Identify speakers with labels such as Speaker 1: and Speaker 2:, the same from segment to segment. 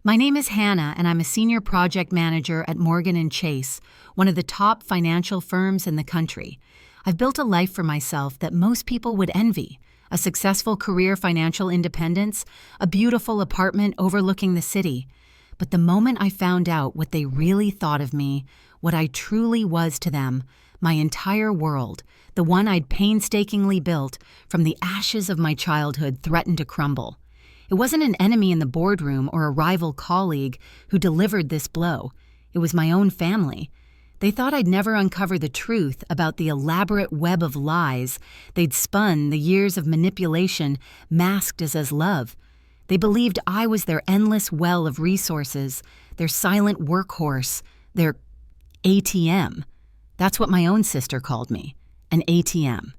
Speaker 1: My name is Hannah, and I'm a senior project manager at Morgan & Chase, one of the top financial firms in the country. I've built a life for myself that most people would envy: a successful career, financial independence, a beautiful apartment overlooking the city. But the moment I found out what they really thought of me, what I truly was to them, my entire world, the one I'd painstakingly built from the ashes of my childhood, threatened to crumble. It wasn't an enemy in the boardroom or a rival colleague who delivered this blow. It was my own family. They thought I'd never uncover the truth about the elaborate web of lies they'd spun, the years of manipulation masked as love. They believed I was their endless well of resources, their silent workhorse, their ATM. That's what my own sister called me, an ATM.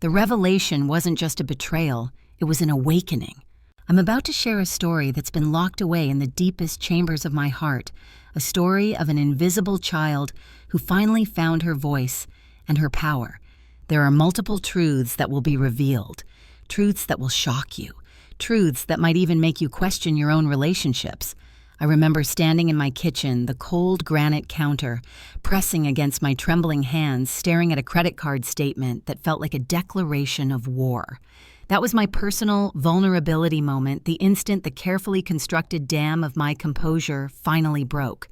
Speaker 1: The revelation wasn't just a betrayal, it was an awakening. I'm about to share a story that's been locked away in the deepest chambers of my heart, a story of an invisible child who finally found her voice and her power. There are multiple truths that will be revealed, truths that will shock you, truths that might even make you question your own relationships. I remember standing in my kitchen, the cold granite counter, pressing against my trembling hands, staring at a credit card statement that felt like a declaration of war. That was my personal vulnerability moment, the instant the carefully constructed dam of my composure finally broke.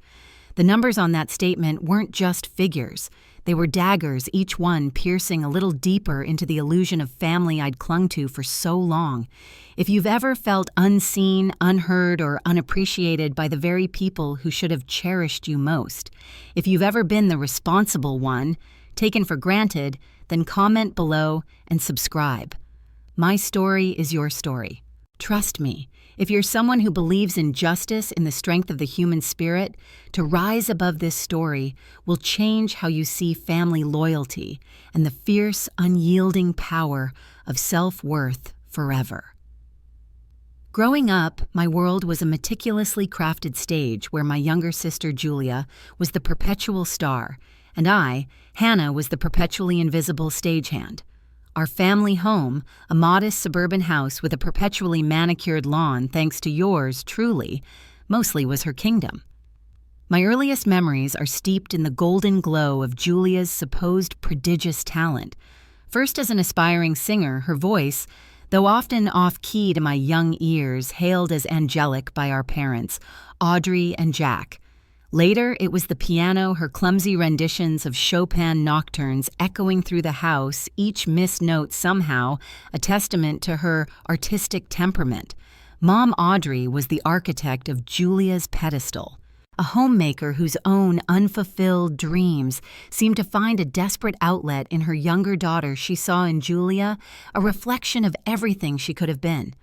Speaker 1: The numbers on that statement weren't just figures. They were daggers, each one piercing a little deeper into the illusion of family I'd clung to for so long. If you've ever felt unseen, unheard, or unappreciated by the very people who should have cherished you most, if you've ever been the responsible one, taken for granted, then comment below and subscribe. My story is your story. Trust me, if you're someone who believes in justice, in the strength of the human spirit, to rise above this story will change how you see family loyalty and the fierce, unyielding power of self-worth forever. Growing up, my world was a meticulously crafted stage where my younger sister Julia was the perpetual star, and I, Hannah, was the perpetually invisible stagehand. Our family home, a modest suburban house with a perpetually manicured lawn thanks to yours truly, mostly was her kingdom. My earliest memories are steeped in the golden glow of Julia's supposed prodigious talent. First as an aspiring singer, her voice, though often off-key to my young ears, hailed as angelic by our parents, Audrey and Jack. Later, it was the piano, her clumsy renditions of Chopin nocturnes echoing through the house, each missed note somehow a testament to her artistic temperament. Mom Audrey was the architect of Julia's pedestal, a homemaker whose own unfulfilled dreams seemed to find a desperate outlet in her younger daughter. She saw in Julia a reflection of everything she could have been.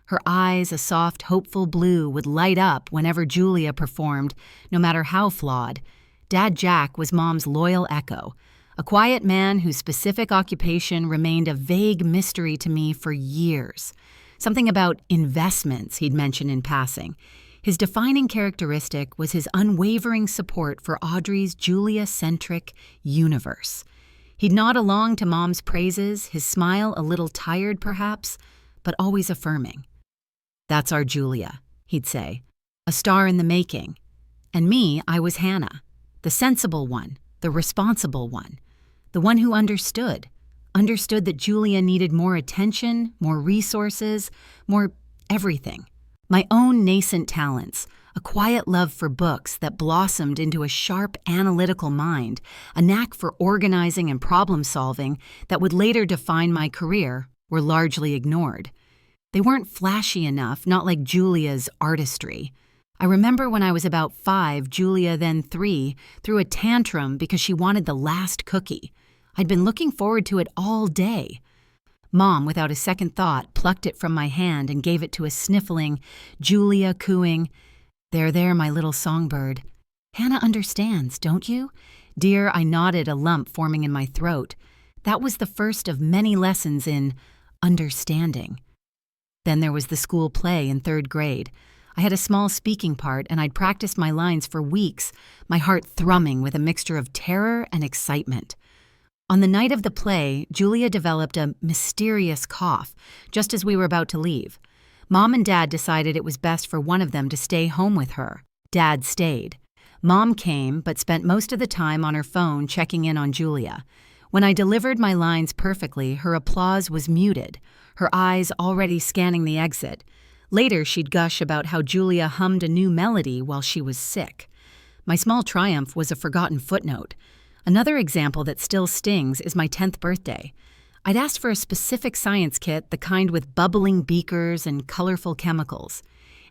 Speaker 1: Her eyes, a soft, hopeful blue, would light up whenever Julia performed, no matter how flawed. Dad Jack was Mom's loyal echo, a quiet man whose specific occupation remained a vague mystery to me for years. Something about investments he'd mentioned in passing. His defining characteristic was his unwavering support for Audrey's Julia-centric universe. He'd nod along to Mom's praises, his smile a little tired perhaps, but always affirming. "That's our Julia," he'd say, "a star in the making." And me, I was Hannah, the sensible one, the responsible one, the one who understood that Julia needed more attention, more resources, more everything. My own nascent talents, a quiet love for books that blossomed into a sharp analytical mind, a knack for organizing and problem-solving that would later define my career, were largely ignored. They weren't flashy enough, not like Julia's artistry. I remember when I was about 5, Julia, then 3, threw a tantrum because she wanted the last cookie. I'd been looking forward to it all day. Mom, without a second thought, plucked it from my hand and gave it to a sniffling Julia, cooing, "There, there, my little songbird. Hannah understands, don't you?" Dear, I nodded, a lump forming in my throat. That was the first of many lessons in understanding. Then there was the school play in 3rd grade. I had a small speaking part, and I'd practiced my lines for weeks, my heart thrumming with a mixture of terror and excitement. On the night of the play, Julia developed a mysterious cough, just as we were about to leave. Mom and Dad decided it was best for one of them to stay home with her. Dad stayed. Mom came, but spent most of the time on her phone checking in on Julia. When I delivered my lines perfectly, her applause was muted, her eyes already scanning the exit. Later, she'd gush about how Julia hummed a new melody while she was sick. My small triumph was a forgotten footnote. Another example that still stings is my 10th birthday. I'd asked for a specific science kit, the kind with bubbling beakers and colorful chemicals.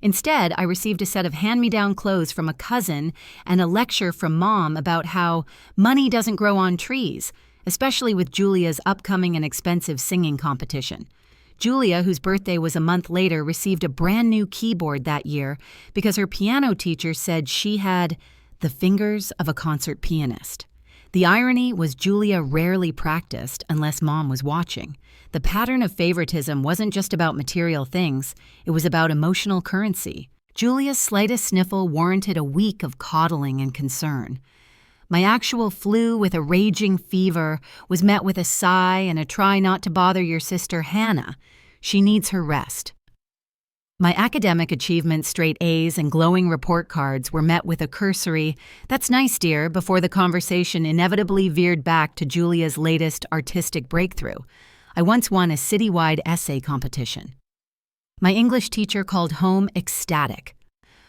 Speaker 1: Instead, I received a set of hand-me-down clothes from a cousin and a lecture from Mom about how money doesn't grow on trees, especially with Julia's upcoming and expensive singing competition. Julia, whose birthday was a month later, received a brand new keyboard that year because her piano teacher said she had the fingers of a concert pianist. The irony was Julia rarely practiced unless Mom was watching. The pattern of favoritism wasn't just about material things, it was about emotional currency. Julia's slightest sniffle warranted a week of coddling and concern. My actual flu with a raging fever was met with a sigh and a try not to bother your sister Hannah. She needs her rest. My academic achievements, straight A's and glowing report cards were met with a cursory, "That's nice, dear," before the conversation inevitably veered back to Julia's latest artistic breakthrough. I once won a citywide essay competition. My English teacher called home ecstatic.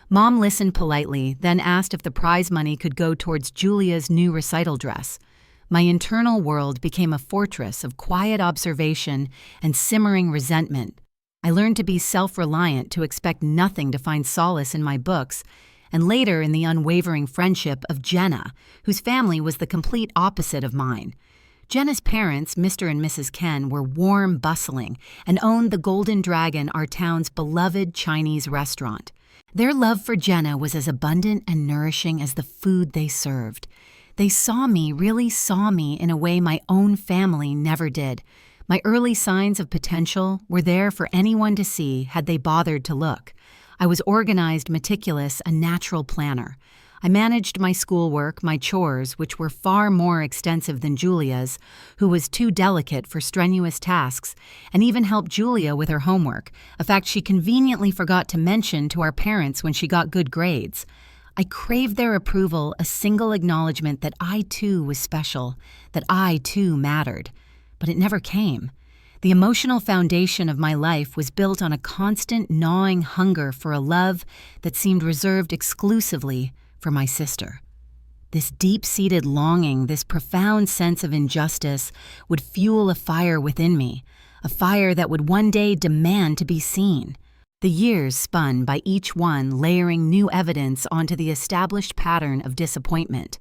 Speaker 1: Mom listened politely, then asked if the prize money could go towards Julia's new recital dress. My internal world became a fortress of quiet observation and simmering resentment. I learned to be self-reliant, to expect nothing to find solace in my books, and later in the unwavering friendship of Jenna, whose family was the complete opposite of mine. Jenna's parents, Mr. and Mrs. Ken, were warm, bustling, and owned the Golden Dragon, our town's beloved Chinese restaurant. Their love for Jenna was as abundant and nourishing as the food they served. They really saw me in a way my own family never did. My early signs of potential were there for anyone to see had they bothered to look. I was organized, meticulous, a natural planner. I managed my schoolwork, my chores, which were far more extensive than Julia's, who was too delicate for strenuous tasks, and even helped Julia with her homework, a fact she conveniently forgot to mention to our parents when she got good grades. I craved their approval, a single acknowledgement that I too was special, that I too mattered. But it never came. The emotional foundation of my life was built on a constant gnawing hunger for a love that seemed reserved exclusively for my sister. This deep-seated longing, this profound sense of injustice, would fuel a fire within me, a fire that would one day demand to be seen. The years spun by each one layering new evidence onto the established pattern of disappointment.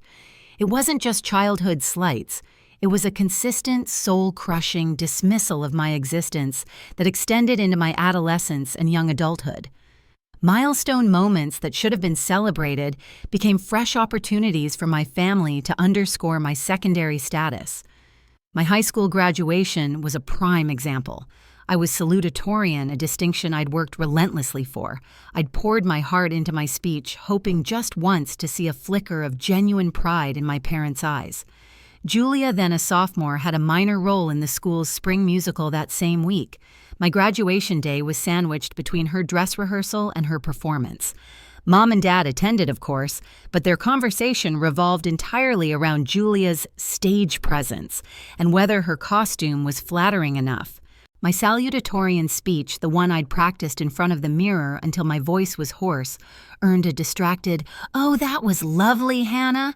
Speaker 1: It wasn't just childhood slights. It was a consistent, soul-crushing dismissal of my existence that extended into my adolescence and young adulthood. Milestone moments that should have been celebrated became fresh opportunities for my family to underscore my secondary status. My high school graduation was a prime example. I was salutatorian, a distinction I'd worked relentlessly for. I'd poured my heart into my speech, hoping just once to see a flicker of genuine pride in my parents' eyes. Julia, then a sophomore, had a minor role in the school's spring musical that same week. My graduation day was sandwiched between her dress rehearsal and her performance. Mom and Dad attended, of course, but their conversation revolved entirely around Julia's stage presence and whether her costume was flattering enough. My salutatorian speech, the one I'd practiced in front of the mirror until my voice was hoarse, earned a distracted, "Oh, that was lovely, Hannah."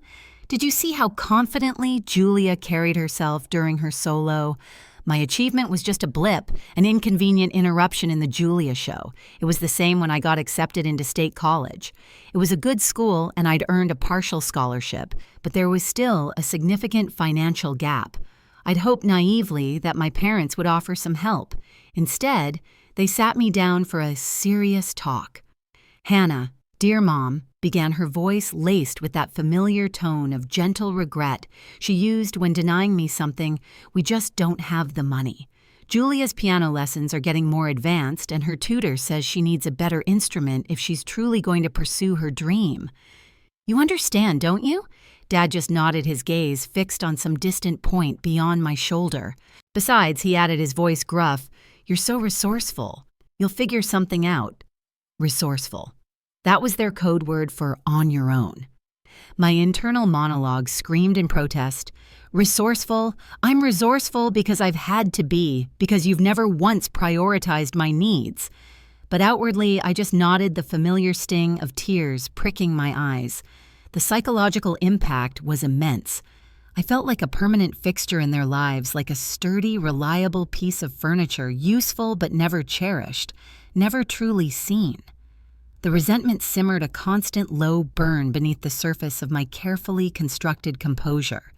Speaker 1: Did you see how confidently Julia carried herself during her solo? My achievement was just a blip, an inconvenient interruption in the Julia show. It was the same when I got accepted into state college. It was a good school and I'd earned a partial scholarship, but there was still a significant financial gap. I'd hoped naively that my parents would offer some help. Instead, they sat me down for a serious talk. "Hannah, dear Mom," began, her voice laced with that familiar tone of gentle regret she used when denying me something. "We just don't have the money. Julia's piano lessons are getting more advanced, and her tutor says she needs a better instrument if she's truly going to pursue her dream. You understand, don't you?" Dad just nodded, his gaze fixed on some distant point beyond my shoulder. Besides, he added, his voice gruff, "You're so resourceful." You'll figure something out. Resourceful. That was their code word for on your own. My internal monologue screamed in protest. Resourceful? I'm resourceful because I've had to be, because you've never once prioritized my needs. But outwardly, I just nodded, the familiar sting of tears pricking my eyes. The psychological impact was immense. I felt like a permanent fixture in their lives, like a sturdy, reliable piece of furniture, useful but never cherished, never truly seen. The resentment simmered, a constant low burn beneath the surface of my carefully constructed composure.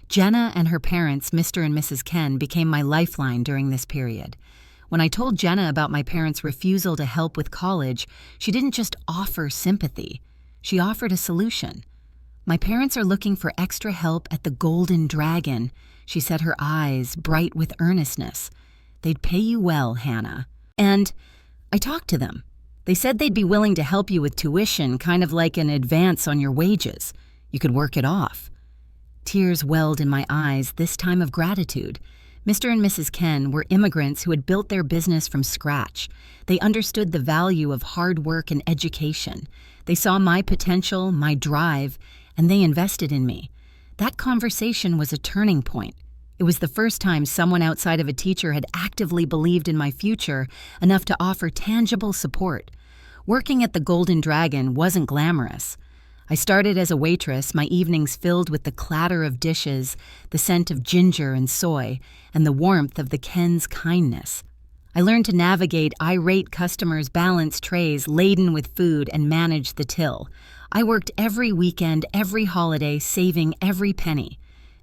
Speaker 1: Jenna and her parents, Mr. and Mrs. Ken, became my lifeline during this period. When I told Jenna about my parents' refusal to help with college, she didn't just offer sympathy. She offered a solution. My parents are looking for extra help at the Golden Dragon, she said, her eyes bright with earnestness. They'd pay you well, Hannah. And I talked to them. They said they'd be willing to help you with tuition, kind of like an advance on your wages. You could work it off. Tears welled in my eyes, this time of gratitude. Mr. and Mrs. Ken were immigrants who had built their business from scratch. They understood the value of hard work and education. They saw my potential, my drive, and they invested in me. That conversation was a turning point. It was the first time someone outside of a teacher had actively believed in my future enough to offer tangible support. Working at the Golden Dragon wasn't glamorous. I started as a waitress, my evenings filled with the clatter of dishes, the scent of ginger and soy, and the warmth of the Ken's kindness. I learned to navigate irate customers, balance trays laden with food, and manage the till. I worked every weekend, every holiday, saving every penny.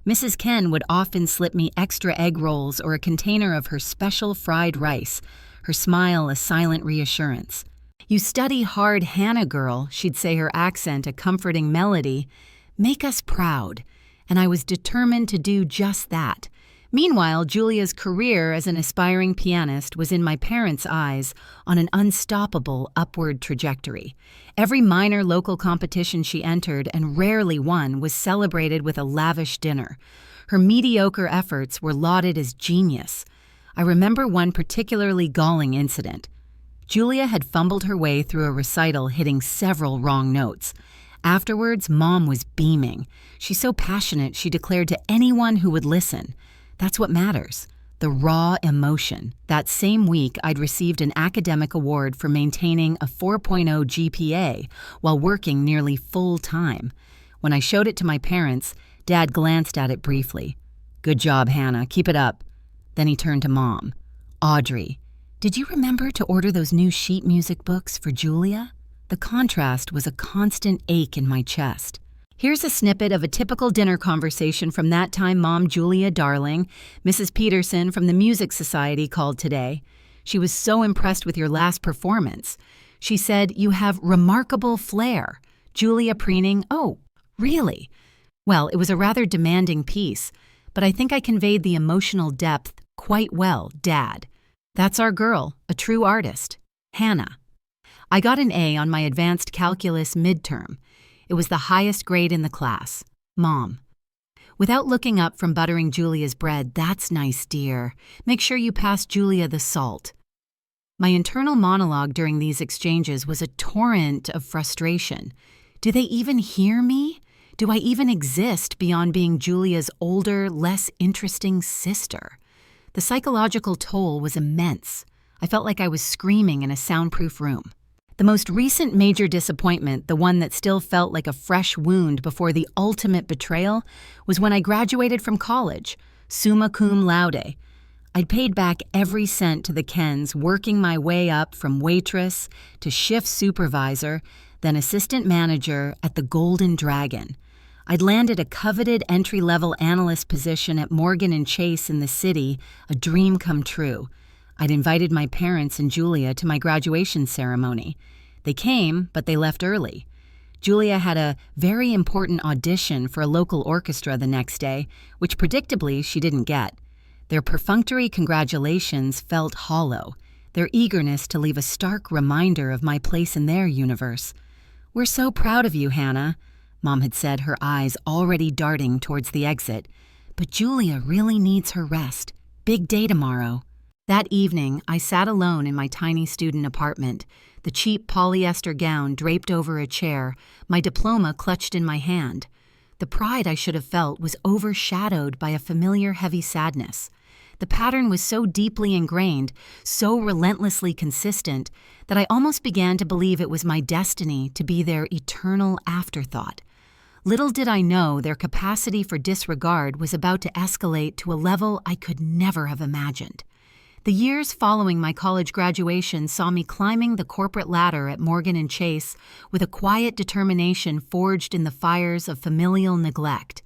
Speaker 1: Mrs. Ken would often slip me extra egg rolls or a container of her special fried rice, her smile a silent reassurance. You study hard, Hannah girl, she'd say, her accent a comforting melody. Make us proud. And I was determined to do just that. Meanwhile, Julia's career as an aspiring pianist was in my parents' eyes on an unstoppable upward trajectory. Every minor local competition she entered, and rarely won, was celebrated with a lavish dinner. Her mediocre efforts were lauded as genius. I remember one particularly galling incident. Julia had fumbled her way through a recital, hitting several wrong notes. Afterwards, Mom was beaming. She's so passionate, she declared to anyone who would listen. That's what matters, the raw emotion. That same week, I'd received an academic award for maintaining a 4.0 GPA while working nearly full time. When I showed it to my parents, Dad glanced at it briefly. Good job, Hannah, keep it up. Then he turned to Mom. Audrey, did you remember to order those new sheet music books for Julia? The contrast was a constant ache in my chest. Here's a snippet of a typical dinner conversation from that time. Mom, Julia, darling, Mrs. Peterson from the Music Society called today. She was so impressed with your last performance. She said, you have remarkable flair. Julia, preening, oh, really? Well, it was a rather demanding piece, but I think I conveyed the emotional depth quite well, Dad. That's our girl, a true artist, Hannah. I got an A on my advanced calculus midterm. It was the highest grade in the class. Mom. Without looking up from buttering Julia's bread, that's nice, dear. Make sure you pass Julia the salt. My internal monologue during these exchanges was a torrent of frustration. Do they even hear me? Do I even exist beyond being Julia's older, less interesting sister? The psychological toll was immense. I felt like I was screaming in a soundproof room. The most recent major disappointment, the one that still felt like a fresh wound before the ultimate betrayal, was when I graduated from college, summa cum laude. I'd paid back every cent to the Kens, working my way up from waitress to shift supervisor, then assistant manager at the Golden Dragon. I'd landed a coveted entry-level analyst position at Morgan & Chase in the city, a dream come true. I'd invited my parents and Julia to my graduation ceremony. They came, but they left early. Julia had a very important audition for a local orchestra the next day, which predictably she didn't get. Their perfunctory congratulations felt hollow, their eagerness to leave a stark reminder of my place in their universe. We're so proud of you, Hannah, Mom had said, her eyes already darting towards the exit. But Julia really needs her rest. Big day tomorrow. That evening, I sat alone in my tiny student apartment, the cheap polyester gown draped over a chair, my diploma clutched in my hand. The pride I should have felt was overshadowed by a familiar heavy sadness. The pattern was so deeply ingrained, so relentlessly consistent, that I almost began to believe it was my destiny to be their eternal afterthought. Little did I know their capacity for disregard was about to escalate to a level I could never have imagined. The years following my college graduation saw me climbing the corporate ladder at Morgan & Chase with a quiet determination forged in the fires of familial neglect.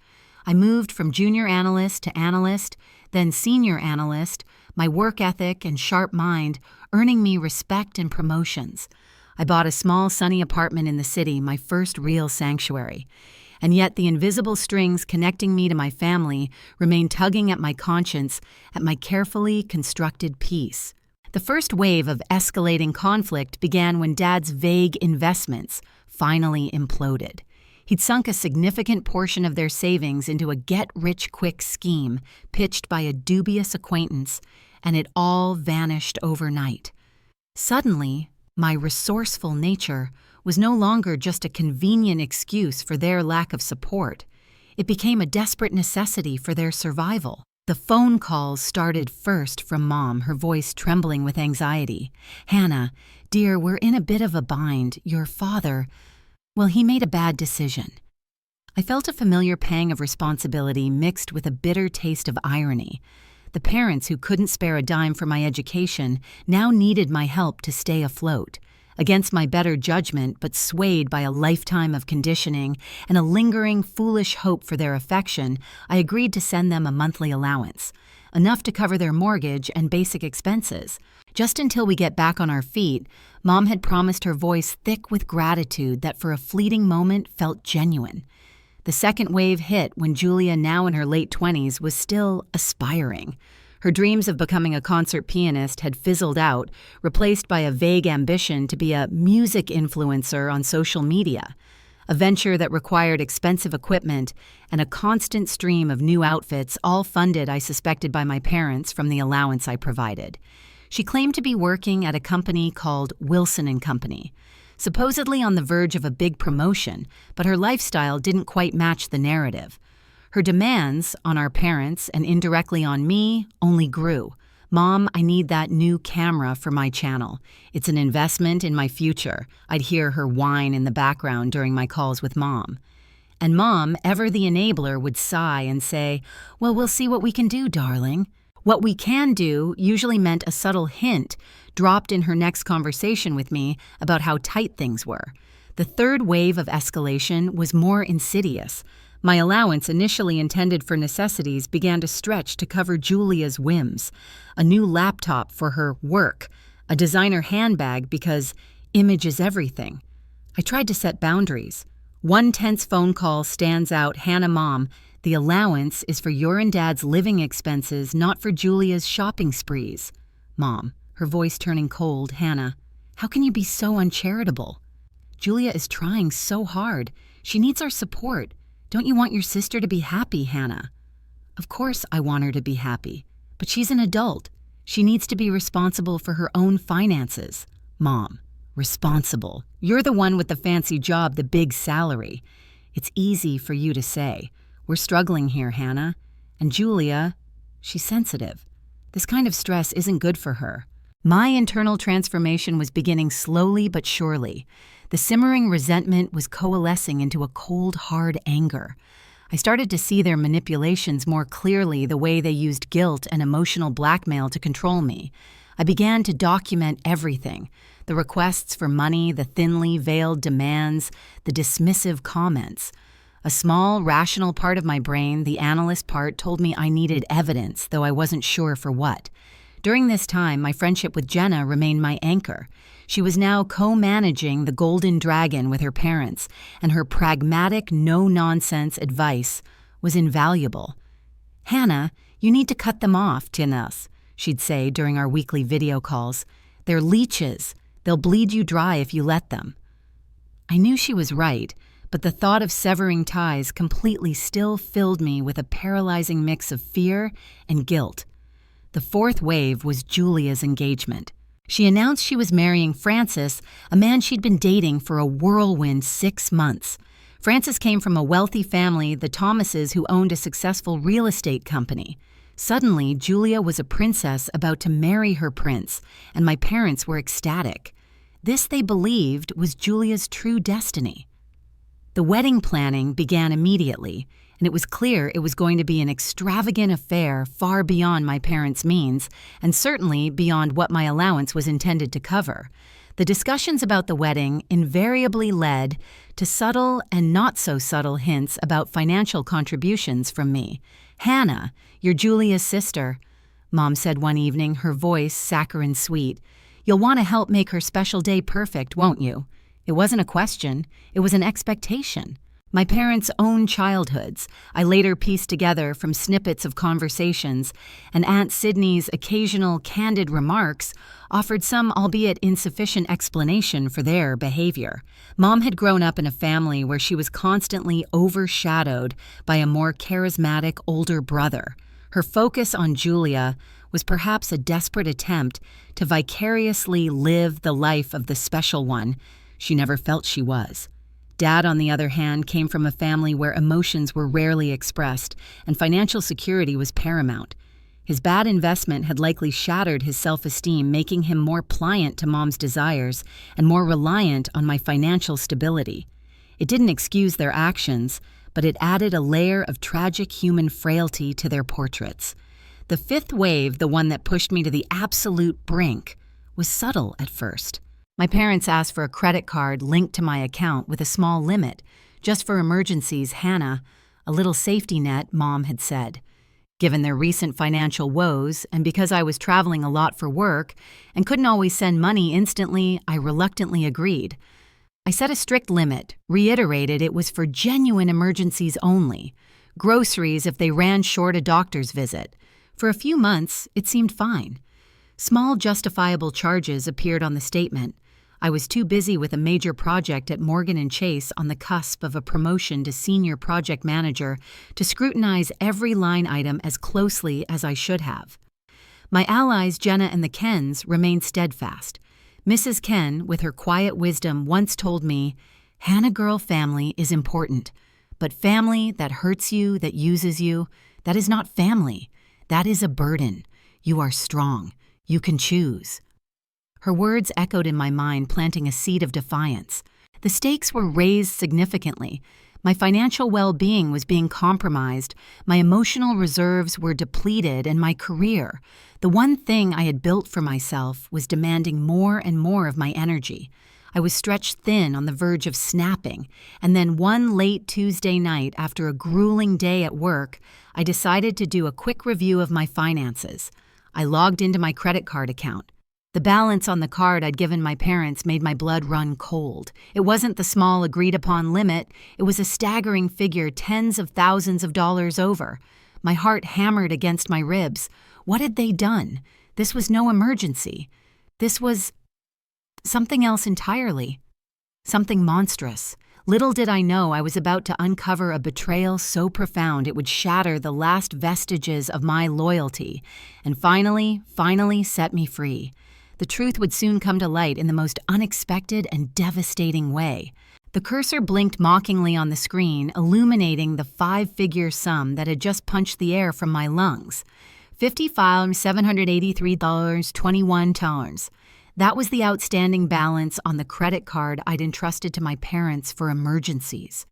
Speaker 1: I moved from junior analyst to analyst, then senior analyst, my work ethic and sharp mind earning me respect and promotions. I bought a small sunny apartment in the city, my first real sanctuary. And yet the invisible strings connecting me to my family remained tugging at my conscience, at my carefully constructed peace. The first wave of escalating conflict began when Dad's vague investments finally imploded. He'd sunk a significant portion of their savings into a get-rich-quick scheme pitched by a dubious acquaintance, and it all vanished overnight. Suddenly, my resourceful nature was no longer just a convenient excuse for their lack of support. It became a desperate necessity for their survival. The phone calls started first from Mom, her voice trembling with anxiety. "Hannah, dear, we're in a bit of a bind. Your father, well, he made a bad decision." I felt a familiar pang of responsibility mixed with a bitter taste of irony. The parents who couldn't spare a dime for my education now needed my help to stay afloat. Against my better judgment, but swayed by a lifetime of conditioning and a lingering, foolish hope for their affection, I agreed to send them a monthly allowance, enough to cover their mortgage and basic expenses. Just until we get back on our feet, Mom had promised, her voice thick with gratitude that for a fleeting moment felt genuine. The second wave hit when Julia, now in her late 20s, was still aspiring. Her dreams of becoming a concert pianist had fizzled out, replaced by a vague ambition to be a music influencer on social media, a venture that required expensive equipment and a constant stream of new outfits, all funded, I suspected, by my parents from the allowance I provided. She claimed to be working at a company called Wilson & Company, supposedly on the verge of a big promotion, but her lifestyle didn't quite match the narrative. Her demands on our parents and indirectly on me only grew. "Mom, I need that new camera for my channel. It's an investment in my future." I'd hear her whine in the background during my calls with Mom. And Mom, ever the enabler, would sigh and say, "Well, we'll see what we can do, darling." What we can do usually meant a subtle hint dropped in her next conversation with me about how tight things were. The third wave of escalation was more insidious. My allowance, initially intended for necessities, began to stretch to cover Julia's whims. A new laptop for her work, a designer handbag because image is everything. I tried to set boundaries. One tense phone call stands out. "Hannah, Mom, the allowance is for your and Dad's living expenses, not for Julia's shopping sprees." Mom, her voice turning cold. "Hannah, how can you be so uncharitable? Julia is trying so hard. She needs our support. Don't you want your sister to be happy, Hannah?" "Of course I want her to be happy, but she's an adult. She needs to be responsible for her own finances." Mom, responsible. You're the one with the fancy job, the big salary. It's easy for you to say. We're struggling here, Hannah. And Julia, she's sensitive. This kind of stress isn't good for her. My internal transformation was beginning slowly but surely. The simmering resentment was coalescing into a cold, hard anger. I started to see their manipulations more clearly, the way they used guilt and emotional blackmail to control me. I began to document everything: the requests for money, the thinly veiled demands, the dismissive comments. A small, rational part of my brain, the analyst part, told me I needed evidence, though I wasn't sure for what. During this time, my friendship with Jenna remained my anchor. She was now co-managing the Golden Dragon with her parents, and her pragmatic, no-nonsense advice was invaluable. "Hannah, you need to cut them off, Tinas," she'd say during our weekly video calls. "They're leeches. They'll bleed you dry if you let them." I knew she was right, but the thought of severing ties completely still filled me with a paralyzing mix of fear and guilt. The fourth wave was Julia's engagement. She announced she was marrying Francis, a man she'd been dating for a whirlwind 6 months. Francis came from a wealthy family, the Thomases, who owned a successful real estate company. Suddenly, Julia was a princess about to marry her prince, and my parents were ecstatic. This, they believed, was Julia's true destiny. The wedding planning began immediately, and it was clear it was going to be an extravagant affair far beyond my parents' means, and certainly beyond what my allowance was intended to cover. The discussions about the wedding invariably led to subtle and not-so-subtle hints about financial contributions from me. "Hannah, you're Julia's sister," Mom said one evening, her voice saccharine sweet. "You'll want to help make her special day perfect, won't you?" It wasn't a question, it was an expectation. My parents' own childhoods, I later pieced together from snippets of conversations, and Aunt Sydney's occasional candid remarks offered some, albeit insufficient, explanation for their behavior. Mom had grown up in a family where she was constantly overshadowed by a more charismatic older brother. Her focus on Julia was perhaps a desperate attempt to vicariously live the life of the special one she never felt she was. Dad, on the other hand, came from a family where emotions were rarely expressed and financial security was paramount. His bad investment had likely shattered his self-esteem, making him more pliant to Mom's desires and more reliant on my financial stability. It didn't excuse their actions, but it added a layer of tragic human frailty to their portraits. The fifth wave, the one that pushed me to the absolute brink, was subtle at first. My parents asked for a credit card linked to my account with a small limit, just for emergencies, Hannah, a little safety net, Mom had said. Given their recent financial woes, and because I was traveling a lot for work and couldn't always send money instantly, I reluctantly agreed. I set a strict limit, reiterated it was for genuine emergencies only, groceries if they ran short a doctor's visit. For a few months, it seemed fine. Small justifiable charges appeared on the statement. I was too busy with a major project at Morgan & Chase on the cusp of a promotion to senior project manager to scrutinize every line item as closely as I should have. My allies, Jenna and the Kens, remained steadfast. Mrs. Ken, with her quiet wisdom, once told me, "Hannah girl, family is important, but family that hurts you, that uses you, that is not family. That is a burden. You are strong. You can choose." Her words echoed in my mind, planting a seed of defiance. The stakes were raised significantly. My financial well-being was being compromised, my emotional reserves were depleted, and my career, the one thing I had built for myself, was demanding more and more of my energy. I was stretched thin on the verge of snapping, and then one late Tuesday night, after a grueling day at work, I decided to do a quick review of my finances. I logged into my credit card account. The balance on the card I'd given my parents made my blood run cold. It wasn't the small agreed-upon limit. It was a staggering figure, tens of thousands of dollars over. My heart hammered against my ribs. What had they done? This was no emergency. This was something else entirely. Something monstrous. Little did I know I was about to uncover a betrayal so profound it would shatter the last vestiges of my loyalty and finally set me free. The truth would soon come to light in the most unexpected and devastating way. The cursor blinked mockingly on the screen, illuminating the 5-figure sum that had just punched the air from my lungs. $55,783.21. That was the outstanding balance on the credit card I'd entrusted to my parents for emergencies.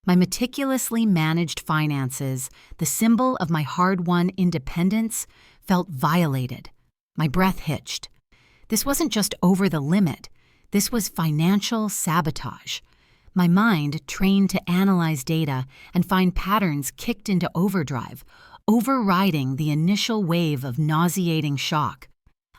Speaker 1: My meticulously managed finances, the symbol of my hard-won independence, felt violated. My breath hitched. This wasn't just over the limit. This was financial sabotage. My mind, trained to analyze data and find patterns, kicked into overdrive, overriding the initial wave of nauseating shock.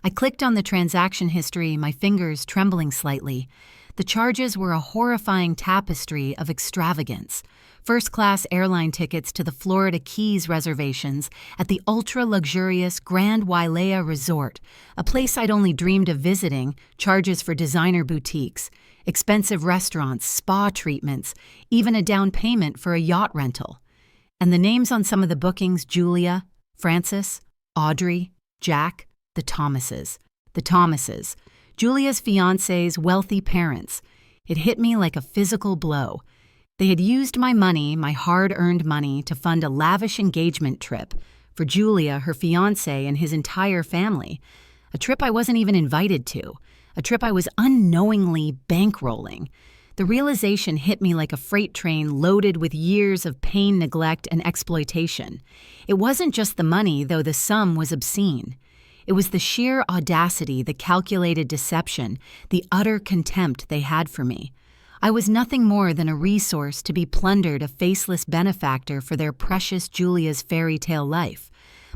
Speaker 1: I clicked on the transaction history, my fingers trembling slightly. The charges were a horrifying tapestry of extravagance. First-class airline tickets to the Florida Keys reservations at the ultra-luxurious Grand Wailea Resort, a place I'd only dreamed of visiting, charges for designer boutiques, expensive restaurants, spa treatments, even a down payment for a yacht rental. And the names on some of the bookings: Julia, Francis, Audrey, Jack, the Thomases. The Thomases. Julia's fiancé's wealthy parents. It hit me like a physical blow. They had used my money, my hard-earned money, to fund a lavish engagement trip for Julia, her fiancé, and his entire family. A trip I wasn't even invited to. A trip I was unknowingly bankrolling. The realization hit me like a freight train loaded with years of pain, neglect, and exploitation. It wasn't just the money, though the sum was obscene. It was the sheer audacity, the calculated deception, the utter contempt they had for me. I was nothing more than a resource to be plundered, a faceless benefactor for their precious Julia's fairy tale life.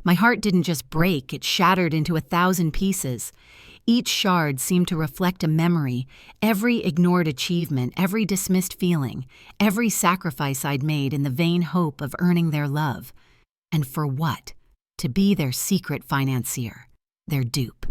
Speaker 1: My heart didn't just break, it shattered into 1,000 pieces. Each shard seemed to reflect a memory, every ignored achievement, every dismissed feeling, every sacrifice I'd made in the vain hope of earning their love. And for what? To be their secret financier, their dupe.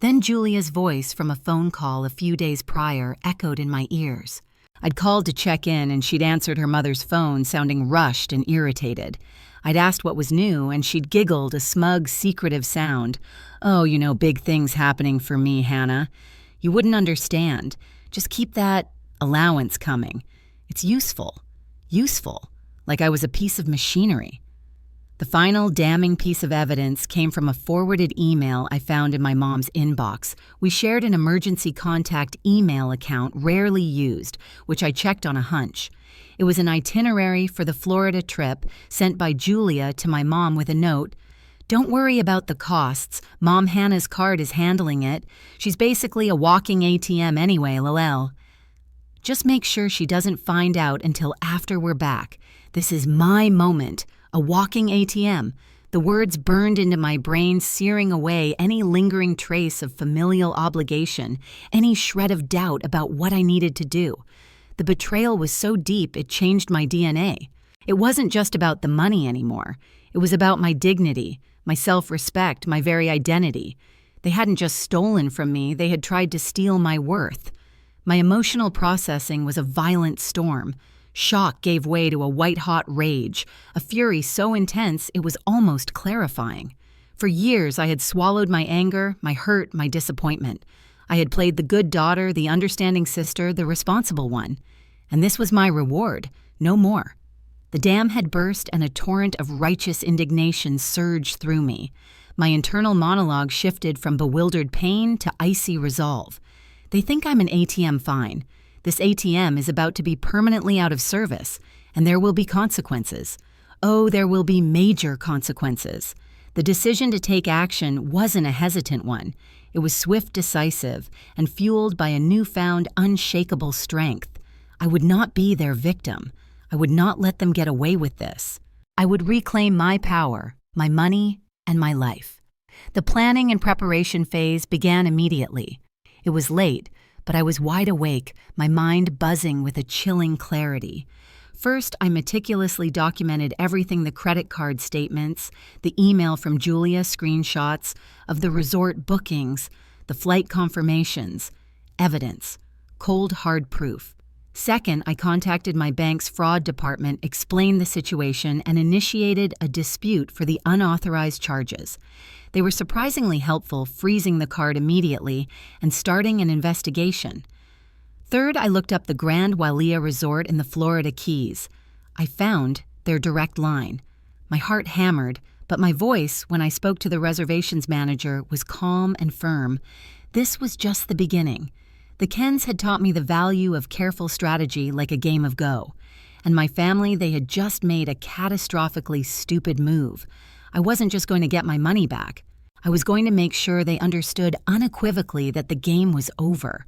Speaker 1: Then Julia's voice from a phone call a few days prior echoed in my ears. I'd called to check in and she'd answered her mother's phone, sounding rushed and irritated. I'd asked what was new, and she'd giggled a smug, secretive sound. "Oh, big things happening for me, Hannah. You wouldn't understand. Just keep that allowance coming. It's useful. Useful. Like I was a piece of machinery." The final damning piece of evidence came from a forwarded email I found in my mom's inbox. We shared an emergency contact email account rarely used, which I checked on a hunch. It was an itinerary for the Florida trip sent by Julia to my mom with a note. "Don't worry about the costs. Mom Hannah's card is handling it. She's basically a walking ATM anyway, lol. Just make sure she doesn't find out until after we're back. This is my moment. A walking ATM." The words burned into my brain, searing away any lingering trace of familial obligation, any shred of doubt about what I needed to do. The betrayal was so deep it changed my DNA. It wasn't just about the money anymore. It was about my dignity, my self-respect, my very identity. They hadn't just stolen from me, they had tried to steal my worth. My emotional processing was a violent storm. Shock gave way to a white-hot rage, a fury so intense it was almost clarifying. For years I had swallowed my anger, my hurt, my disappointment. I had played the good daughter, the understanding sister, the responsible one. And this was my reward, no more. The dam had burst and a torrent of righteous indignation surged through me. My internal monologue shifted from bewildered pain to icy resolve. They think I'm an ATM fine. This ATM is about to be permanently out of service, and there will be consequences. Oh, there will be major consequences. The decision to take action wasn't a hesitant one. It was swift, decisive, and fueled by a newfound, unshakable strength. I would not be their victim. I would not let them get away with this. I would reclaim my power, my money, and my life. The planning and preparation phase began immediately. It was late, but I was wide awake, my mind buzzing with a chilling clarity. First, I meticulously documented everything: the credit card statements, the email from Julia, screenshots of the resort bookings, the flight confirmations, evidence, cold, hard proof. Second, I contacted my bank's fraud department, explained the situation, and initiated a dispute for the unauthorized charges. They were surprisingly helpful, freezing the card immediately and starting an investigation. Third, I looked up the Grand Wailea Resort in the Florida Keys. I found their direct line. My heart hammered, but my voice, when I spoke to the reservations manager, was calm and firm. This was just the beginning. The Kens had taught me the value of careful strategy like a game of Go. And my family, they had just made a catastrophically stupid move. I wasn't just going to get my money back. I was going to make sure they understood unequivocally that the game was over.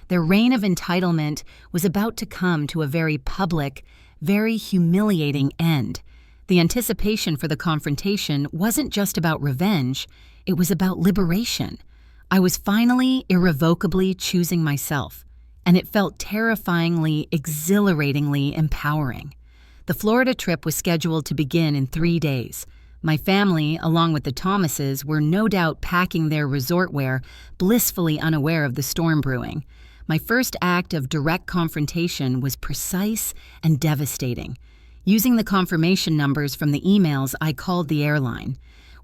Speaker 1: Their reign of entitlement was about to come to a very public, very humiliating end. The anticipation for the confrontation wasn't just about revenge, it was about liberation. I was finally, irrevocably choosing myself, and it felt terrifyingly, exhilaratingly empowering. The Florida trip was scheduled to begin in 3 days. My family, along with the Thomases, were no doubt packing their resort wear, blissfully unaware of the storm brewing. My first act of direct confrontation was precise and devastating. Using the confirmation numbers from the emails, I called the airline.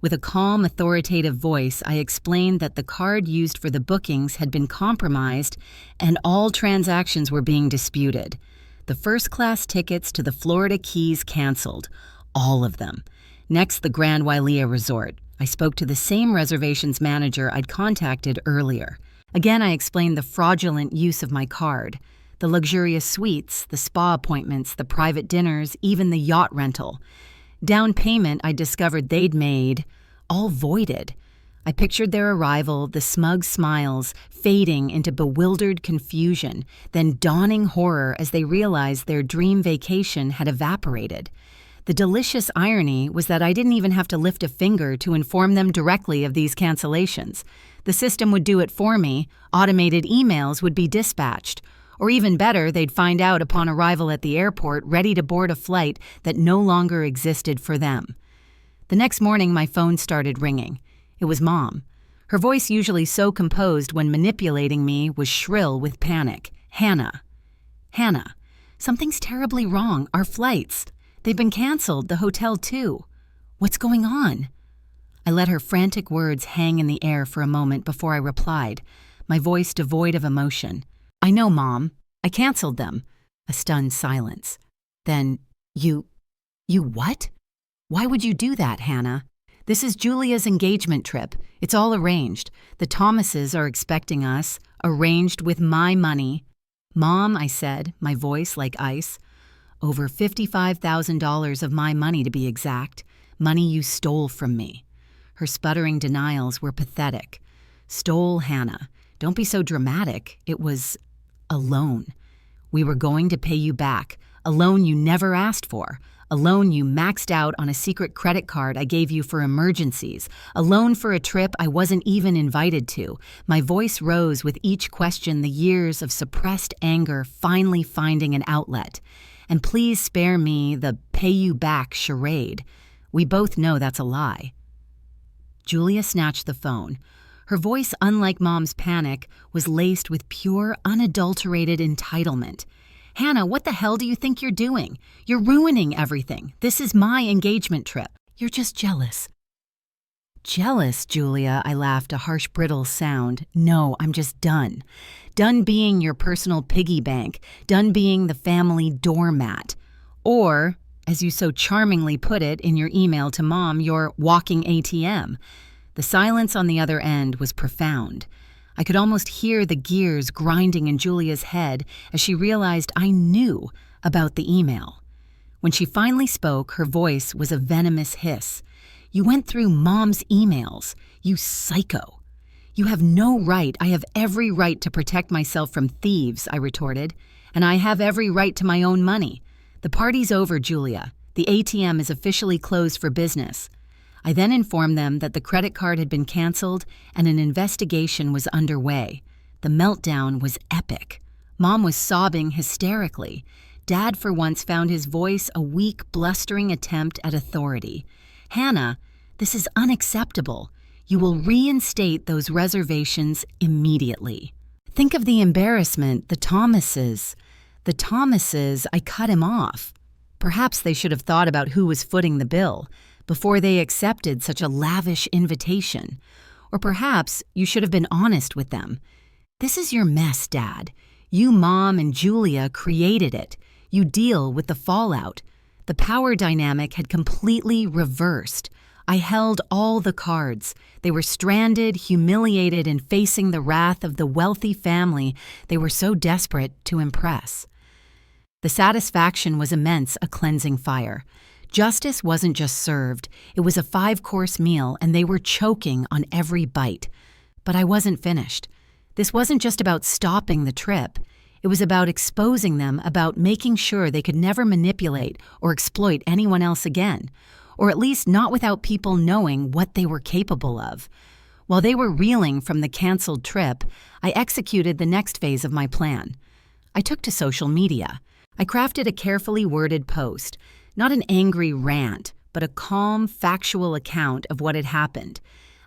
Speaker 1: With a calm, authoritative voice, I explained that the card used for the bookings had been compromised and all transactions were being disputed. The first-class tickets to the Florida Keys canceled. All of them. Next, the Grand Wailea Resort. I spoke to the same reservations manager I'd contacted earlier. Again, I explained the fraudulent use of my card. The luxurious suites, the spa appointments, the private dinners, even the yacht rental. Down payment I discovered they'd made, all voided. I pictured their arrival, the smug smiles, fading into bewildered confusion, then dawning horror as they realized their dream vacation had evaporated. The delicious irony was that I didn't even have to lift a finger to inform them directly of these cancellations. The system would do it for me, automated emails would be dispatched. Or even better, they'd find out upon arrival at the airport, ready to board a flight that no longer existed for them. The next morning, my phone started ringing. It was Mom. Her voice, usually so composed when manipulating me, was shrill with panic. Hannah. Hannah, something's terribly wrong. Our flights. They've been canceled, the hotel too. What's going on? I let her frantic words hang in the air for a moment before I replied, my voice devoid of emotion. I know, Mom. I canceled them. A stunned silence. Then, you what? Why would you do that, Hannah? This is Julia's engagement trip. It's all arranged. The Thomases are expecting us, arranged with my money. Mom, I said, my voice like ice. Over $55,000 of my money to be exact. Money you stole from me. Her sputtering denials were pathetic. Stole, Hannah. Don't be so dramatic. It was a loan. We were going to pay you back. A loan you never asked for. A loan you maxed out on a secret credit card I gave you for emergencies. A loan for a trip I wasn't even invited to. My voice rose with each question, the years of suppressed anger finally finding an outlet. And please spare me the pay you back charade. We both know that's a lie. Julia snatched the phone. Her voice, unlike Mom's panic, was laced with pure, unadulterated entitlement. Hannah, what the hell do you think you're doing? You're ruining everything. This is my engagement trip. You're just jealous. Jealous, Julia, I laughed, a harsh, brittle sound. No, I'm just done. Done being your personal piggy bank. Done being the family doormat. Or, as you so charmingly put it in your email to Mom, your walking ATM. The silence on the other end was profound. I could almost hear the gears grinding in Julia's head as she realized I knew about the email. When she finally spoke, her voice was a venomous hiss. You went through Mom's emails. You psycho. You have no right. I have every right to protect myself from thieves, I retorted. And I have every right to my own money. The party's over, Julia. The ATM is officially closed for business. I then informed them that the credit card had been canceled and an investigation was underway. The meltdown was epic. Mom was sobbing hysterically. Dad, for once, found his voice a weak, blustering attempt at authority. Hannah, this is unacceptable. You will reinstate those reservations immediately. Think of the embarrassment, the Thomases, I cut him off. Perhaps they should have thought about who was footing the bill before they accepted such a lavish invitation. Or perhaps you should have been honest with them. This is your mess, Dad. You, Mom, and Julia created it. You deal with the fallout. The power dynamic had completely reversed. I held all the cards. They were stranded, humiliated, and facing the wrath of the wealthy family they were so desperate to impress. The satisfaction was immense, a cleansing fire. Justice wasn't just served, it was a 5-course meal, and they were choking on every bite. But I wasn't finished. This wasn't just about stopping the trip. It was about exposing them, about making sure they could never manipulate or exploit anyone else again, or at least not without people knowing what they were capable of. While they were reeling from the canceled trip, I executed the next phase of my plan. I took to social media. I crafted a carefully worded post. Not an angry rant, but a calm, factual account of what had happened.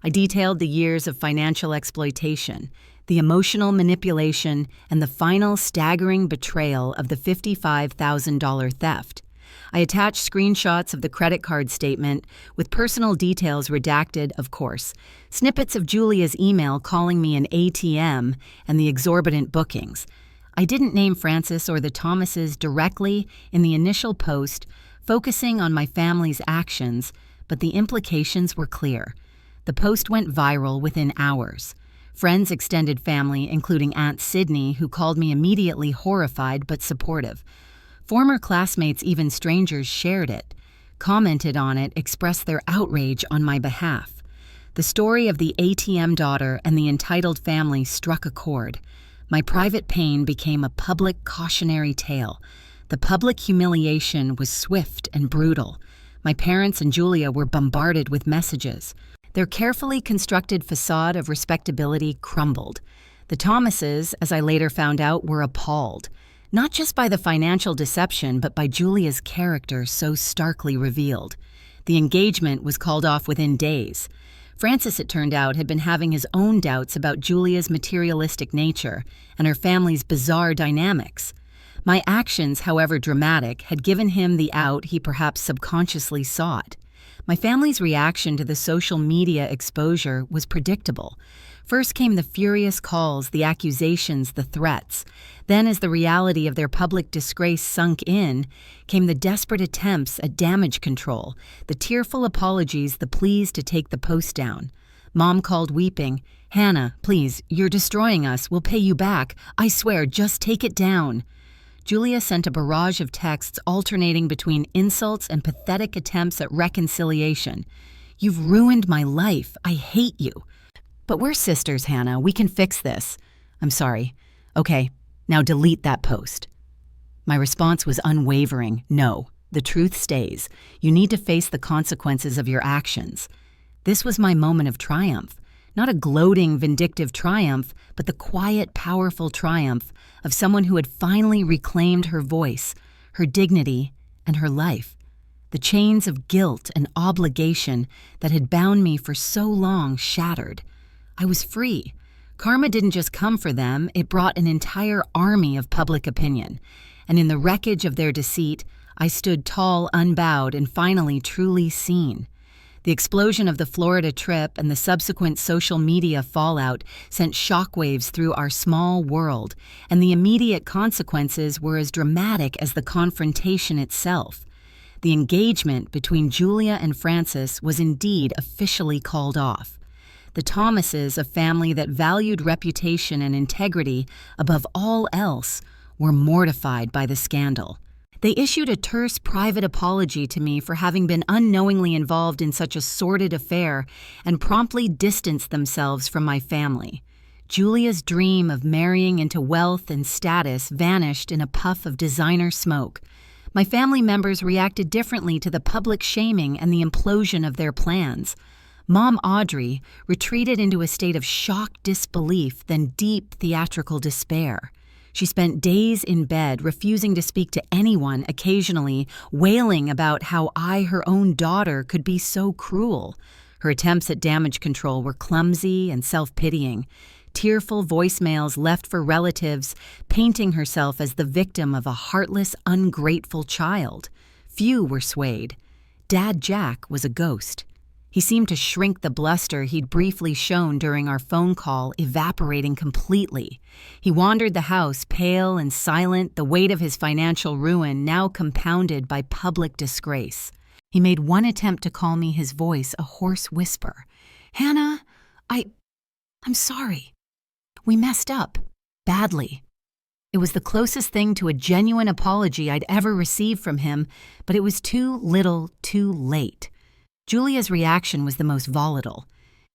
Speaker 1: I detailed the years of financial exploitation, the emotional manipulation, and the final staggering betrayal of the $55,000 theft. I attached screenshots of the credit card statement, with personal details redacted, of course, snippets of Julia's email calling me an ATM, and the exorbitant bookings. I didn't name Francis or the Thomases directly in the initial post, focusing on my family's actions, but the implications were clear. The post went viral within hours. Friends, extended family, including Aunt Sydney, who called me immediately horrified but supportive. Former classmates, even strangers, shared it, commented on it, expressed their outrage on my behalf. The story of the ATM daughter and the entitled family struck a chord. My private pain became a public cautionary tale. The public humiliation was swift and brutal. My parents and Julia were bombarded with messages. Their carefully constructed facade of respectability crumbled. The Thomases, as I later found out, were appalled, not just by the financial deception, but by Julia's character so starkly revealed. The engagement was called off within days. Francis, it turned out, had been having his own doubts about Julia's materialistic nature and her family's bizarre dynamics. My actions, however dramatic, had given him the out he perhaps subconsciously sought. My family's reaction to the social media exposure was predictable. First came the furious calls, the accusations, the threats. Then, as the reality of their public disgrace sunk in, came the desperate attempts at damage control, the tearful apologies, the pleas to take the post down. Mom called weeping, "Hannah, please, you're destroying us. We'll pay you back. I swear, just take it down." Julia sent a barrage of texts alternating between insults and pathetic attempts at reconciliation. "You've ruined my life. I hate you." "But we're sisters, Hannah. We can fix this." "I'm sorry." "Okay, now delete that post." My response was unwavering. "No, the truth stays. You need to face the consequences of your actions." This was my moment of triumph. Not a gloating, vindictive triumph, but the quiet, powerful triumph of someone who had finally reclaimed her voice, her dignity, and her life. The chains of guilt and obligation that had bound me for so long shattered. I was free. Karma didn't just come for them, it brought an entire army of public opinion. And in the wreckage of their deceit, I stood tall, unbowed, and finally truly seen. The explosion of the Florida trip and the subsequent social media fallout sent shockwaves through our small world, and the immediate consequences were as dramatic as the confrontation itself. The engagement between Julia and Francis was indeed officially called off. The Thomases, a family that valued reputation and integrity above all else, were mortified by the scandal. They issued a terse private apology to me for having been unknowingly involved in such a sordid affair and promptly distanced themselves from my family. Julia's dream of marrying into wealth and status vanished in a puff of designer smoke. My family members reacted differently to the public shaming and the implosion of their plans. Mom Audrey retreated into a state of shocked disbelief, then deep theatrical despair. She spent days in bed, refusing to speak to anyone, occasionally wailing about how I, her own daughter, could be so cruel. Her attempts at damage control were clumsy and self-pitying. Tearful voicemails left for relatives, painting herself as the victim of a heartless, ungrateful child. Few were swayed. Dad Jack was a ghost. He seemed to shrink the bluster he'd briefly shown during our phone call, evaporating completely. He wandered the house, pale and silent, the weight of his financial ruin now compounded by public disgrace. He made one attempt to call me, his voice a hoarse whisper. "Hannah, I'm sorry. We messed up. Badly." It was the closest thing to a genuine apology I'd ever received from him, but it was too little, too late. Julia's reaction was the most volatile.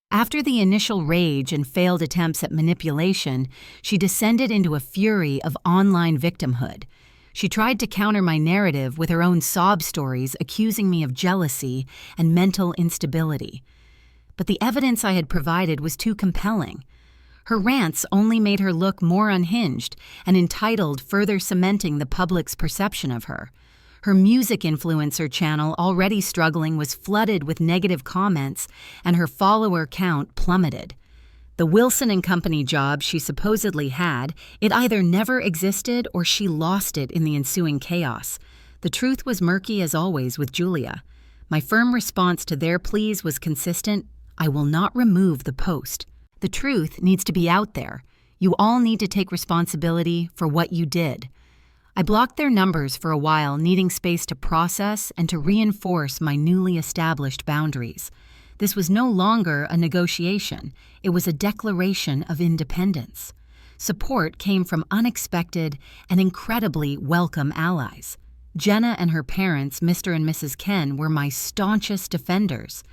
Speaker 1: After the initial rage and failed attempts at manipulation, she descended into a fury of online victimhood. She tried to counter my narrative with her own sob stories, accusing me of jealousy and mental instability. But the evidence I had provided was too compelling. Her rants only made her look more unhinged and entitled, further cementing the public's perception of her. Her music influencer channel, already struggling, was flooded with negative comments, and her follower count plummeted. The Wilson and Company job she supposedly had, it either never existed or she lost it in the ensuing chaos. The truth was murky as always with Julia. My firm response to their pleas was consistent: I will not remove the post. The truth needs to be out there. You all need to take responsibility for what you did. I blocked their numbers for a while, needing space to process and to reinforce my newly established boundaries. This was no longer a negotiation. It was a declaration of independence. Support came from unexpected and incredibly welcome allies. Jenna and her parents, Mr. and Mrs. Ken, were my staunchest defenders.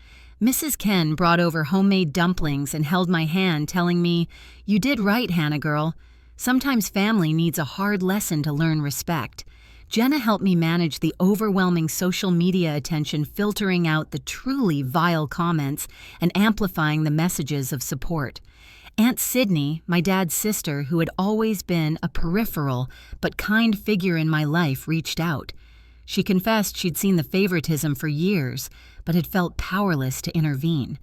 Speaker 1: Mrs. Ken brought over homemade dumplings and held my hand, telling me, "You did right, Hannah girl. Sometimes family needs a hard lesson to learn respect." Jenna helped me manage the overwhelming social media attention, filtering out the truly vile comments and amplifying the messages of support. Aunt Sydney, my dad's sister, who had always been a peripheral but kind figure in my life, reached out. She confessed she'd seen the favoritism for years, but had felt powerless to intervene.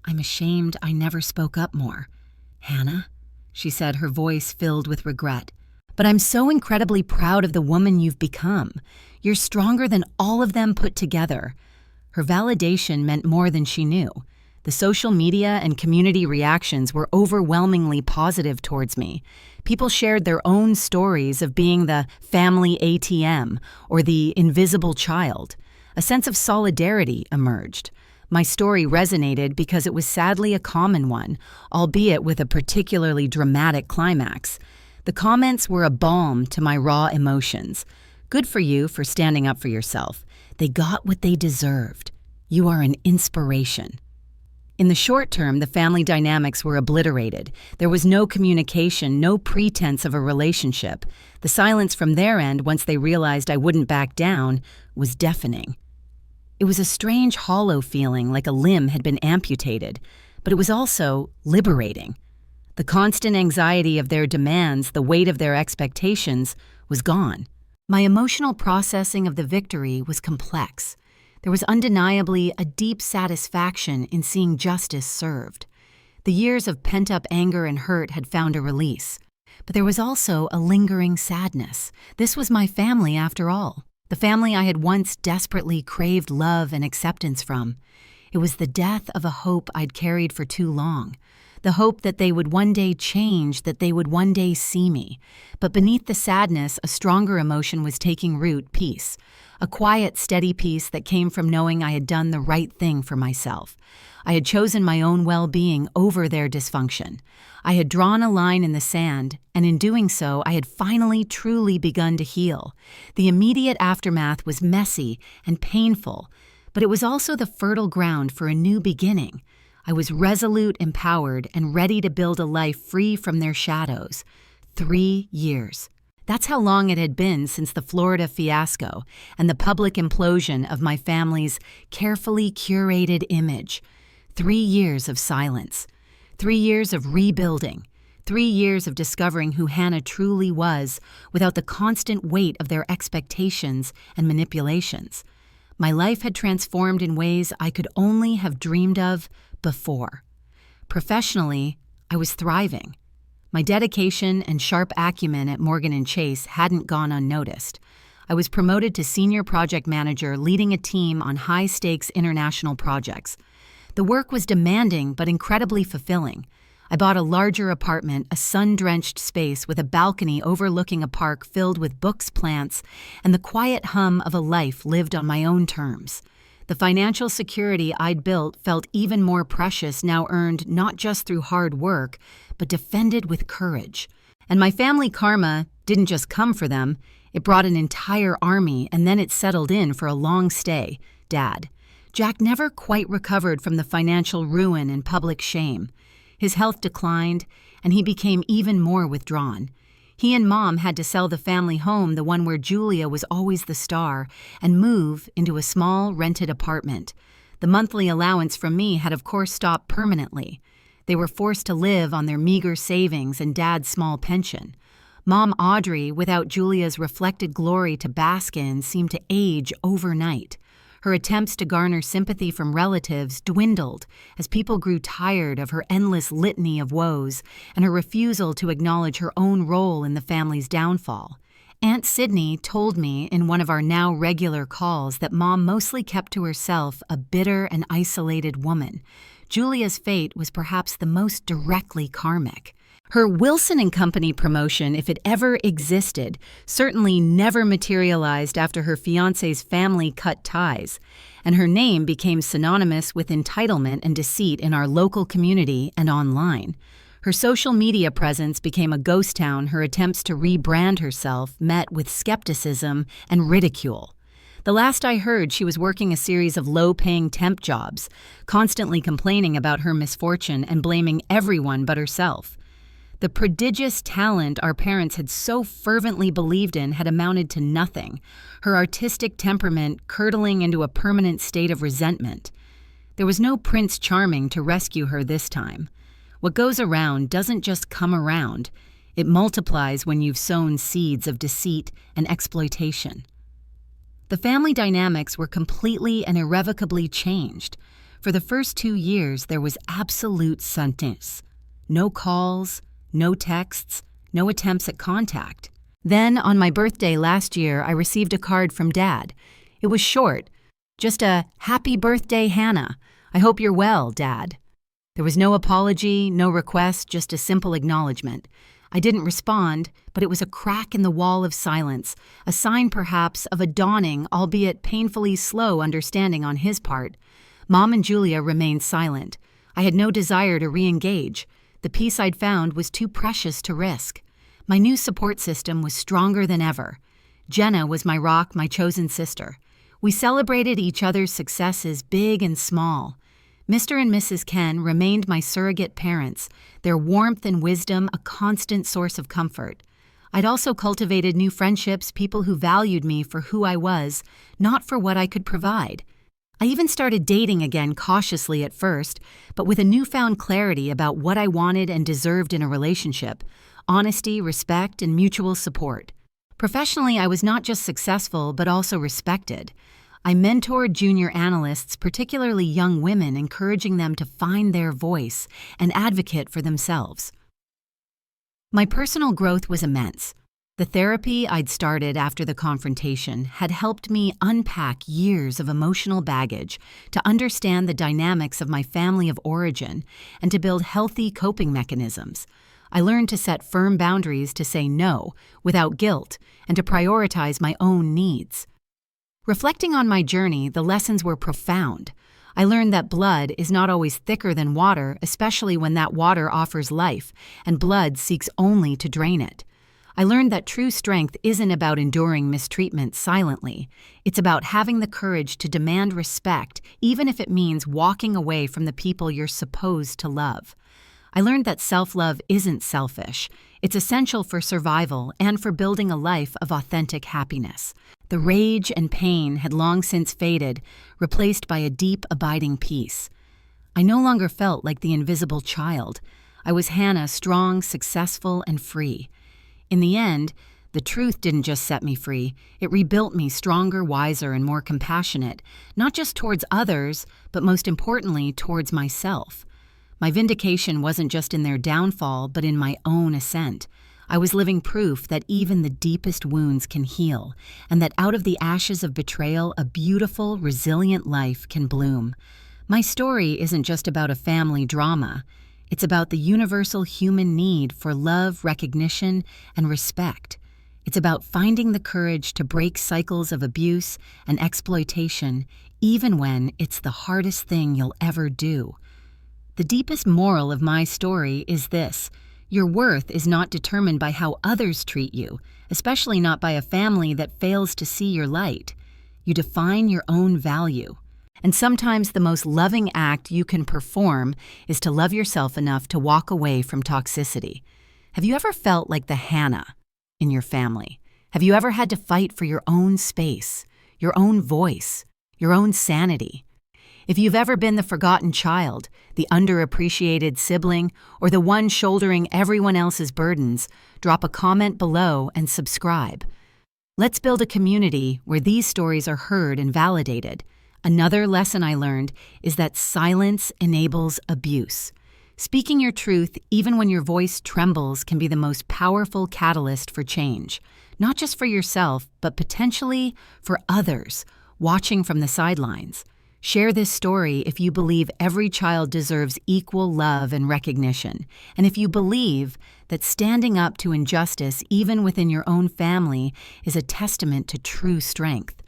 Speaker 1: "I'm ashamed I never spoke up more. Hannah," she said, her voice filled with regret. "But I'm so incredibly proud of the woman you've become. You're stronger than all of them put together." Her validation meant more than she knew. The social media and community reactions were overwhelmingly positive towards me. People shared their own stories of being the family ATM or the invisible child. A sense of solidarity emerged. My story resonated because it was sadly a common one, albeit with a particularly dramatic climax. The comments were a balm to my raw emotions. "Good for you for standing up for yourself. They got what they deserved. You are an inspiration." In the short term, the family dynamics were obliterated. There was no communication, no pretense of a relationship. The silence from their end, once they realized I wouldn't back down, was deafening. It was a strange, hollow feeling, like a limb had been amputated, but it was also liberating. The constant anxiety of their demands, the weight of their expectations, was gone. My emotional processing of the victory was complex. There was undeniably a deep satisfaction in seeing justice served. The years of pent-up anger and hurt had found a release. But there was also a lingering sadness. This was my family after all. The family I had once desperately craved love and acceptance from. It was the death of a hope I'd carried for too long. The hope that they would one day change, that they would one day see me. But beneath the sadness, a stronger emotion was taking root: peace. A quiet, steady peace that came from knowing I had done the right thing for myself. I had chosen my own well-being over their dysfunction. I had drawn a line in the sand, and in doing so, I had finally truly begun to heal. The immediate aftermath was messy and painful, but it was also the fertile ground for a new beginning. I was resolute, empowered, and ready to build a life free from their shadows. 3 years. That's how long it had been since the Florida fiasco and the public implosion of my family's carefully curated image. 3 years of silence. 3 years of rebuilding. 3 years of discovering who Hannah truly was without the constant weight of their expectations and manipulations. My life had transformed in ways I could only have dreamed of before. Professionally, I was thriving. My dedication and sharp acumen at Morgan & Chase hadn't gone unnoticed. I was promoted to senior project manager, leading a team on high-stakes international projects. The work was demanding but incredibly fulfilling. I bought a larger apartment, a sun-drenched space with a balcony overlooking a park filled with books, plants, and the quiet hum of a life lived on my own terms. The financial security I'd built felt even more precious, now earned not just through hard work, but defended with courage. And my family karma didn't just come for them, it brought an entire army, and then it settled in for a long stay: Dad. Jack never quite recovered from the financial ruin and public shame. His health declined, and he became even more withdrawn. He and Mom had to sell the family home, the one where Julia was always the star, and move into a small rented apartment. The monthly allowance from me had of course stopped permanently. They were forced to live on their meager savings and Dad's small pension. Mom Audrey, without Julia's reflected glory to bask in, seemed to age overnight. Her attempts to garner sympathy from relatives dwindled as people grew tired of her endless litany of woes and her refusal to acknowledge her own role in the family's downfall. Aunt Sydney told me in one of our now regular calls that Mom mostly kept to herself, a bitter and isolated woman. Julia's fate was perhaps the most directly karmic. Her Wilson and Company promotion, if it ever existed, certainly never materialized after her fiancé's family cut ties, and her name became synonymous with entitlement and deceit in our local community and online. Her social media presence became a ghost town her attempts to rebrand herself met with skepticism and ridicule. The last I heard, she was working a series of low-paying temp jobs, constantly complaining about her misfortune and blaming everyone but herself. The prodigious talent our parents had so fervently believed in had amounted to nothing, her artistic temperament curdling into a permanent state of resentment. There was no Prince Charming to rescue her this time. What goes around doesn't just come around. It multiplies when you've sown seeds of deceit and exploitation. The family dynamics were completely and irrevocably changed. For the first 2 years, there was absolute silence. No calls, no texts, no attempts at contact. Then, on my birthday last year, I received a card from Dad. It was short, just a "Happy birthday, Hannah. I hope you're well, Dad." There was no apology, no request, just a simple acknowledgement. I didn't respond, but it was a crack in the wall of silence, a sign perhaps of a dawning, albeit painfully slow understanding on his part. Mom and Julia remained silent. I had no desire to re-engage. The peace I'd found was too precious to risk. My new support system was stronger than ever. Jenna was my rock, my chosen sister. We celebrated each other's successes, big and small. Mr. and Mrs. Ken remained my surrogate parents, their warmth and wisdom a constant source of comfort. I'd also cultivated new friendships, people who valued me for who I was, not for what I could provide. I even started dating again cautiously at first, but with a newfound clarity about what I wanted and deserved in a relationship: honesty, respect, and mutual support. Professionally, I was not just successful, but also respected. I mentored junior analysts, particularly young women, encouraging them to find their voice and advocate for themselves. My personal growth was immense. The therapy I'd started after the confrontation had helped me unpack years of emotional baggage, to understand the dynamics of my family of origin, and to build healthy coping mechanisms. I learned to set firm boundaries, to say no without guilt, and to prioritize my own needs. Reflecting on my journey, the lessons were profound. I learned that blood is not always thicker than water, especially when that water offers life, and blood seeks only to drain it. I learned that true strength isn't about enduring mistreatment silently. It's about having the courage to demand respect, even if it means walking away from the people you're supposed to love. I learned that self-love isn't selfish. It's essential for survival and for building a life of authentic happiness. The rage and pain had long since faded, replaced by a deep, abiding peace. I no longer felt like the invisible child. I was Hannah, strong, successful, and free. In the end, the truth didn't just set me free. It rebuilt me stronger, wiser, and more compassionate, not just towards others, but most importantly, towards myself. My vindication wasn't just in their downfall, but in my own ascent. I was living proof that even the deepest wounds can heal, and that out of the ashes of betrayal, a beautiful, resilient life can bloom. My story isn't just about a family drama. It's about the universal human need for love, recognition, and respect. It's about finding the courage to break cycles of abuse and exploitation, even when it's the hardest thing you'll ever do. The deepest moral of my story is this: your worth is not determined by how others treat you, especially not by a family that fails to see your light. You define your own value. And sometimes the most loving act you can perform is to love yourself enough to walk away from toxicity. Have you ever felt like the Hannah in your family? Have you ever had to fight for your own space, your own voice, your own sanity? If you've ever been the forgotten child, the underappreciated sibling, or the one shouldering everyone else's burdens, drop a comment below and subscribe. Let's build a community where these stories are heard and validated. Another lesson I learned is that silence enables abuse. Speaking your truth, even when your voice trembles, can be the most powerful catalyst for change, not just for yourself, but potentially for others watching from the sidelines. Share this story if you believe every child deserves equal love and recognition, and if you believe that standing up to injustice, even within your own family, is a testament to true strength.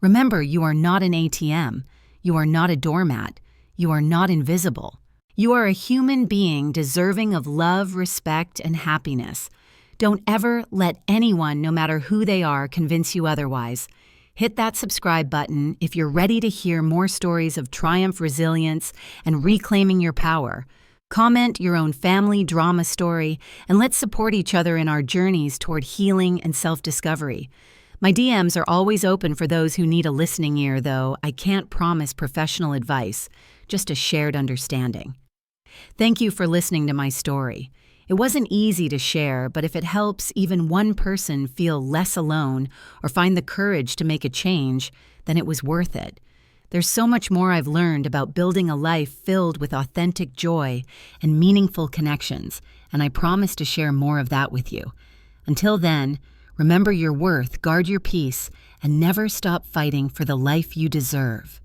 Speaker 1: Remember, you are not an ATM. You are not a doormat. You are not invisible. You are a human being deserving of love, respect, and happiness. Don't ever let anyone, no matter who they are, convince you otherwise. Hit that subscribe button if you're ready to hear more stories of triumph, resilience, and reclaiming your power. Comment your own family drama story, and let's support each other in our journeys toward healing and self-discovery. My DMs are always open for those who need a listening ear, though I can't promise professional advice, just a shared understanding. Thank you for listening to my story. It wasn't easy to share, but if it helps even one person feel less alone or find the courage to make a change, then it was worth it. There's so much more I've learned about building a life filled with authentic joy and meaningful connections, and I promise to share more of that with you. Until then, remember your worth, guard your peace, and never stop fighting for the life you deserve.